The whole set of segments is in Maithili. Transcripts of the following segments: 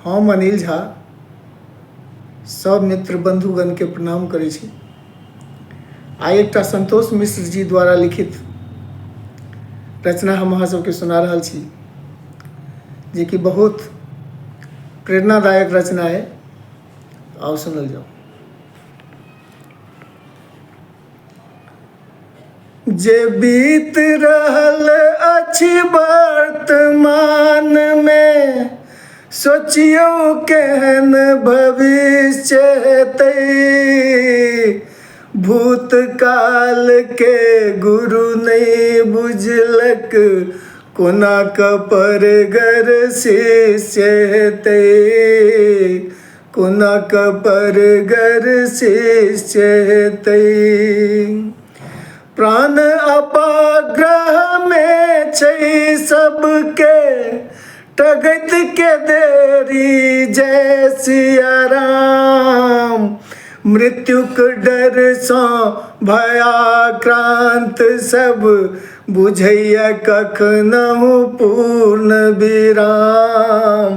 हम अनिल झा सब मित्र बंधुगण के प्रणाम करै छी। आइ एकटा संतोष मिश्र जी द्वारा लिखित रचना हम अहाँ सबके सुना रहल छी, जे कि बहुत प्रेरणादायक रचना है। आओ सुनल जाओ। जे बीत रहल अछि वर्तमान में, सोचियो केहन भविष्य हेतै। भूतकाल के गुरु नहीं बुझलक, कोना कपर गर शिष्य हेतै। कोना कपर गर शिष्य हेतै। प्राण अपाग्रह में छै सबके, टगैत के देरी जय सिया राम। मृत्युक डर सँ भयाक्रांत सब, बुझैया कखनहु पूर्ण विराम।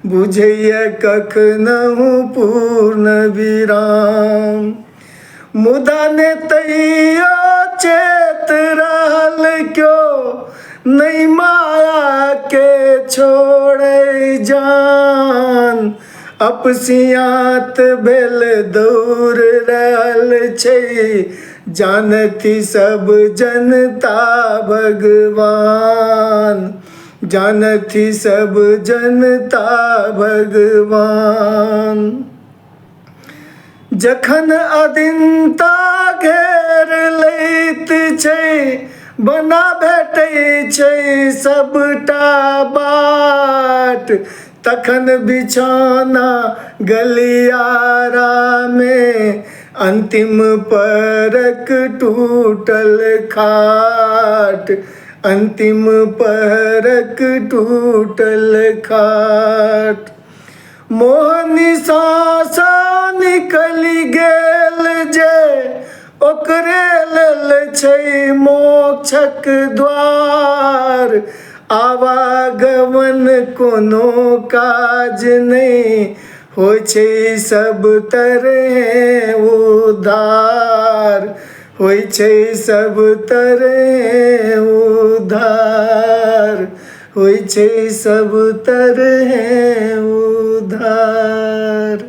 बुझैया कखनहु पूर्ण विराम। मुदा ने तैयो चेत रहल क्यों, नहीं माया के छोड़े जान। अपसियात भेल दौड़ रहल छै, जानथि सब जनता भगवान। जानथि सब जनता भगवान। जखन अधीनता घेर लैत छै, बना भेटै छै सबटा बाट। तखन बिछौना गलियारा में, अंतिम परक टूटल खाट। अंतिम परक टूटल खाट। मोहनिसा सँ निकलि गेल जे, ओकरे लेल छै मोक्षक द्वार। आवागमन कोनो काज नहीं, होय छै सब तरहे उद्धार। होय छै सब तरहे उद्धार। होय छै सब तरहे उद्धार।